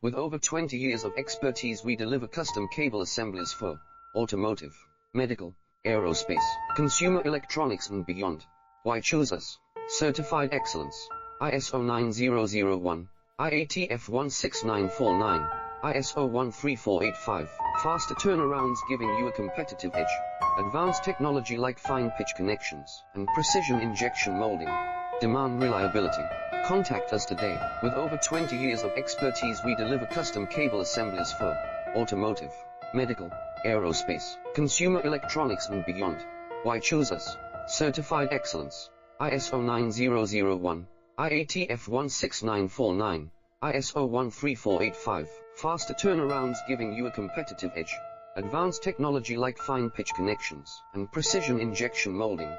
With over 20 years of expertise, we deliver custom cable assemblies for automotive, medical, aerospace, consumer electronics and beyond. Why choose us? Certified excellence. ISO 9001, IATF 16949, ISO 13485. Faster turnarounds giving you a competitive edge. Advanced technology like fine pitch connections and precision injection molding. Demand reliability. Contact us today. With over 20 years of expertise, we deliver custom cable assemblies for automotive, medical, aerospace, consumer electronics and beyond. Why choose us? Certified excellence. ISO 9001, IATF 16949, ISO 13485. Faster turnarounds giving you a competitive edge. Advanced technology like fine pitch connections and precision injection molding.